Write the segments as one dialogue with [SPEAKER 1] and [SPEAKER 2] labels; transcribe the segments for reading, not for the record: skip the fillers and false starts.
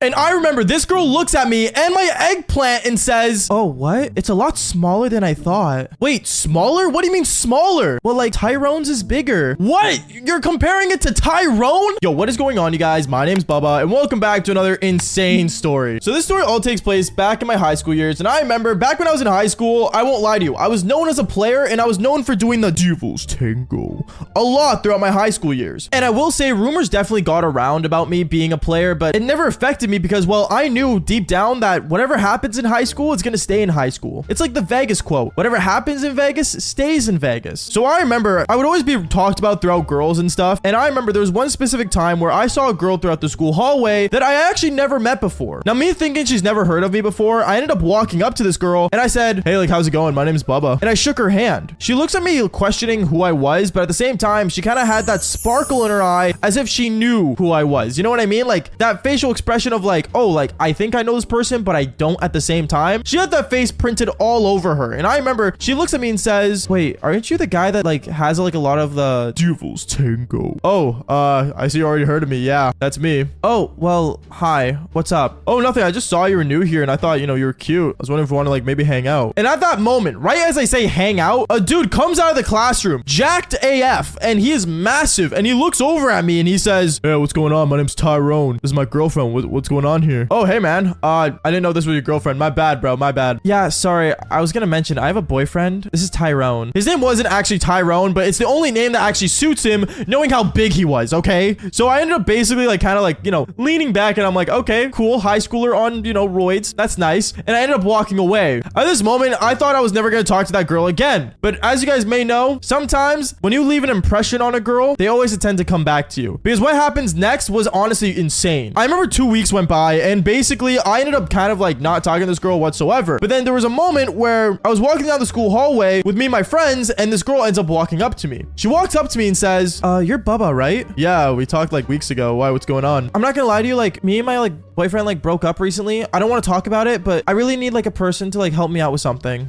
[SPEAKER 1] And I remember this girl looks at me and my eggplant and says, oh, what? It's a lot smaller than I thought. Wait, smaller? What do you mean smaller? Well, like Tyrone's is bigger. What? You're comparing it to Tyrone? Yo, what is going on, you guys? My name's Bubba and welcome back to another insane story. So this story all takes place back in my high school years. And I remember back when I was in high school, I won't lie to you, I was known as a player and I was known for doing the Devil's Tango a lot throughout my high school years. And I will say rumors definitely got around about me being a player, but it never affected me because, well, I knew deep down that whatever happens in high school, it's gonna stay in high school. It's like the Vegas quote, whatever happens in Vegas stays in Vegas. So I remember I would always be talked about throughout girls and stuff. And I remember there was one specific time where I saw a girl throughout the school hallway that I actually never met before. Now, me thinking she's never heard of me before, I ended up walking up to this girl and I said, hey, like, how's it going? My name's Bubba. And I shook her hand. She looks at me questioning who I was, but at the same time, she kind of had that sparkle in her eye as if she knew who I was. You know what I mean? Like that facial expression of like, oh, like I think I know this person, but I don't at the same time. She had that face printed all over her. And I remember she looks at me and says, wait, aren't you the guy that like has like a lot of the Devil's Tango? Oh, I see you already heard of me. Yeah, that's me. Oh, well, hi, what's up? Oh, nothing. I just saw you were new here and I thought, you know, you were cute. I was wondering if you want to like maybe hang out. And at that moment, right as I say hang out, a dude comes out of the classroom, jacked AF, and he is massive. And he looks over at me and he says, hey, what's going on? My name's Tyrone. This is my girlfriend. What's going on here? Oh, hey, man. I didn't know this was your girlfriend. My bad, bro. My bad. Yeah, sorry. I was gonna mention, I have a boyfriend. This is Tyrone. His name wasn't actually Tyrone, but it's the only name that actually suits him, knowing how big he was, okay? So I ended up basically like kind of like, you know, leaning back and I'm like, okay, cool. High schooler on, you know, roids. That's nice. And I ended up walking away. At this moment, I thought I was never gonna talk to that girl again. But as you guys may know, sometimes when you leave an impression on a girl, they always tend to come back to you. Because what happens next was honestly insane. I remember 2 weeks went by and basically I ended up kind of like not talking to this girl whatsoever. But then there was a moment where I was walking down the school hallway with me and my friends and this girl ends up walking up to me. She walks up to me and says, you're Bubba, right? Yeah, we talked like weeks ago. Why? What's going on? I'm not gonna lie to you, like me and my like boyfriend like broke up recently. I don't want to talk about it, but I really need like a person to like help me out with something.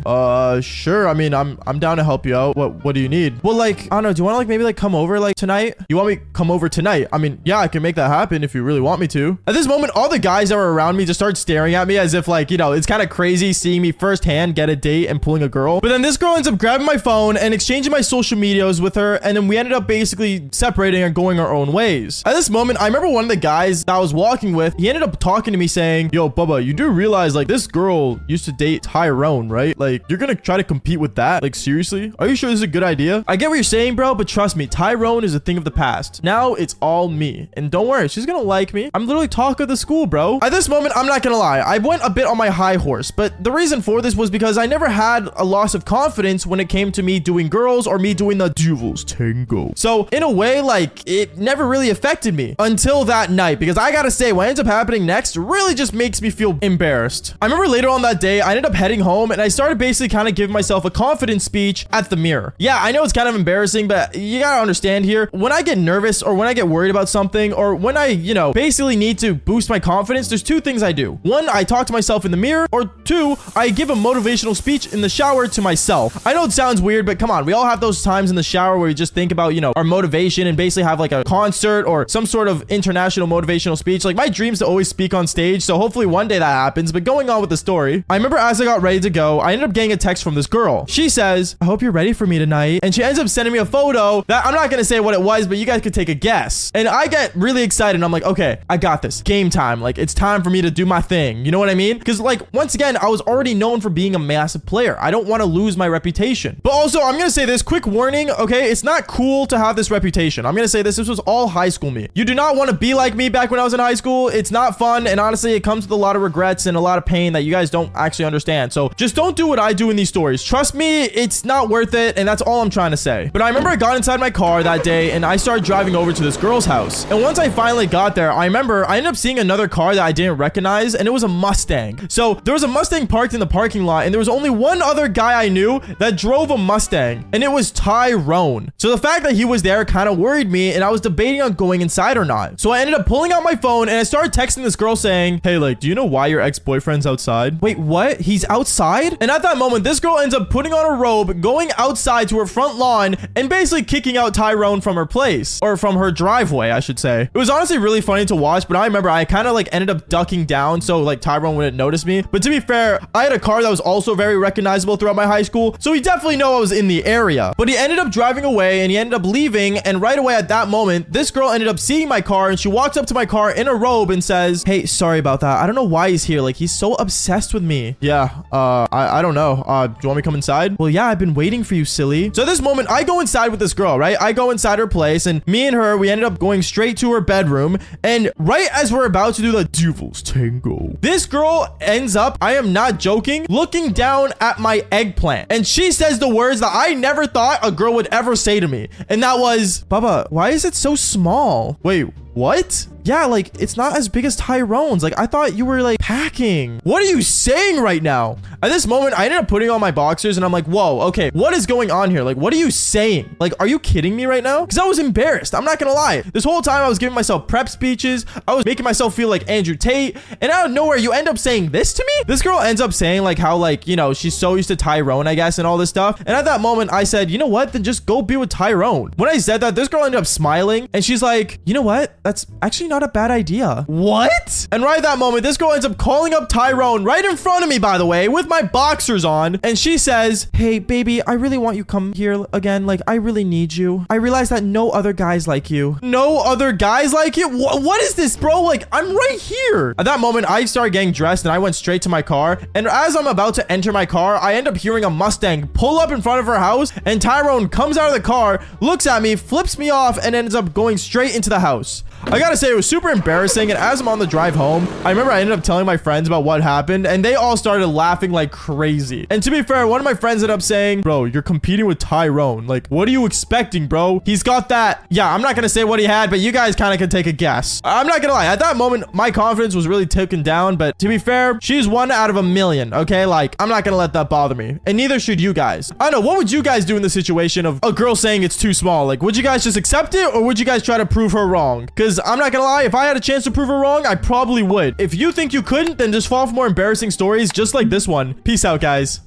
[SPEAKER 1] Sure. I mean, I'm down to help you out. What do you need? Well, like, I don't know. Do you want to like maybe like come over like tonight? You want me to come over tonight? I mean, yeah, I can make that happen if you really want me to. At this moment, all the guys that were around me just start staring at me as if like, you know, it's kind of crazy seeing me firsthand get a date and pulling a girl. But then this girl ends up grabbing my phone and exchanging my social medias with her. And then we ended up basically separating and going our own ways. At this moment, I remember one of the guys that I was walking with, he ended up talking to me saying, yo, Bubba, you do realize like this girl used to date Tyrone, right? Like you're gonna try to compete with that? Like seriously? Are you sure this is a good idea? I get what you're saying, bro, but trust me, Tyrone is a thing of the past. Now it's all me. And don't worry, she's gonna like me. I'm literally talk of the school, bro. At this moment, I'm not gonna lie, I went a bit on my high horse, but the reason for this was because I never had a loss of confidence when it came to me doing girls or me doing the Devil's Tango. So in a way, like it never really affected me until that night, because I gotta say what ends up happening next really just makes me feel embarrassed. I remember later on that day, I ended up heading home and I started basically kind of giving myself a confidence speech at the mirror. Yeah, I know it's kind of embarrassing, but you gotta understand here, when I get nervous or when I get worried about something or when I, you know, basically need to boost my confidence, there's two things I do. One, I talk to myself in the mirror, or two, I give a motivational speech in the shower to myself. I know it sounds weird, but come on, we all have those times in the shower where we just think about, you know, our motivation and basically have like a concert or some sort of international motivational speech. Like my dream's to always speak on stage, so hopefully one day that happens. But going on with the story, I remember as I got ready to go, I ended up getting a text from this girl. She says, I hope you're ready for me tonight. And she ends up sending me a photo that I'm not gonna say what it was, but you guys could take a guess. And I get really excited and I'm like, okay, I got this. Game time. Like it's time for me to do my thing. You know what I mean? Because like once again, I was already known for being a massive player. I don't want to lose my reputation. But also I'm gonna say this quick warning, okay? It's not cool to have this reputation. I'm gonna say this was all high school me. You do not want to be like me back when I was in high school. It's not fun, and honestly it comes with a lot of regrets and a lot of pain that you guys don't actually understand. So just don't do what I do in these stories. Trust me, it's not worth it, and that's all I'm trying to say. But I remember I got inside my car that day and I started driving over to this girl's house. And once I finally got there, I remember I ended up seeing another car that I didn't recognize, and it was a Mustang. So there was a Mustang parked in the parking lot, and there was only one other guy I knew that drove a Mustang, and it was Tyrone. So the fact that he was there kind of worried me, and I was debating on going inside or not. So I ended up pulling out my phone and I started texting this girl saying, hey, like, do you know why your ex-boyfriend's outside? Wait, what? He's outside? And at that moment, this girl ends up putting on a robe, going outside to her front lawn, and basically kicking out Tyrone from her place, or from her driveway, I should say. It was honestly really funny to watch, but I remember I kind of like ended up ducking down so like Tyrone wouldn't notice me. But to be fair, I had a car that was also very recognizable throughout my high school, so he definitely knew I was in the area. But he ended up driving away, and he ended up leaving, and right away at that moment, this girl ended up seeing my car, and she walks up to my car in a robe and says, hey, sorry about that. I don't know why he's here. Like, he's so obsessed with me. Yeah, I don't know. Do you want me to come inside? Well, yeah, I've been waiting for you, silly. So at this moment, I go inside with this girl, right? I go inside her place, and me and her, we ended up going straight to her bedroom, and right as we're about to do the devil's tango, this girl ends up, I am not joking, looking down at my eggplant, and she says the words that I never thought a girl would ever say to me, and that was, Baba, why is it so small? Wait, what? Yeah, like, it's not as big as Tyrone's. Like, I thought you were, like, packing. What are you saying right now? At this moment, I ended up putting on my boxers, and I'm like, whoa, okay, what is going on here? Like, what are you saying? Like, are you kidding me right now? Because I was embarrassed. I'm not gonna lie. This whole time, I was giving myself prep speeches. I was making myself feel like Andrew Tate, and out of nowhere, you end up saying this to me? This girl ends up saying, like, how, like, you know, she's so used to Tyrone, I guess, and all this stuff. And at that moment, I said, you know what? Then just go be with Tyrone. When I said that, this girl ended up smiling, and she's like, you know what? That's actually not a bad idea. What? And right at that moment, this girl ends up calling up Tyrone right in front of me, by the way, with my boxers on. And she says, hey, baby, I really want you to come here again. Like, I really need you. I realize that no other guys like you. No other guys like you? What is this, bro? Like, I'm right here. At that moment, I started getting dressed and I went straight to my car. And as I'm about to enter my car, I end up hearing a Mustang pull up in front of her house. And Tyrone comes out of the car, looks at me, flips me off, and ends up going straight into the house. I gotta say, it was super embarrassing, and as I'm on the drive home, I remember I ended up telling my friends about what happened, and they all started laughing like crazy. And to be fair, one of my friends ended up saying, bro, you're competing with Tyrone. Like, what are you expecting, bro? He's got that. Yeah, I'm not gonna say what he had, but you guys kind of can take a guess. I'm not gonna lie. At that moment, my confidence was really taken down, but to be fair, she's 1 out of a million, okay? Like, I'm not gonna let that bother me, and neither should you guys. I don't know, what would you guys do in the situation of a girl saying it's too small? Like, would you guys just accept it, or would you guys try to prove her wrong? Because I'm not gonna lie, if I had a chance to prove her wrong, I probably would. If you think you couldn't, then just fall for more embarrassing stories just like this one. Peace out, guys.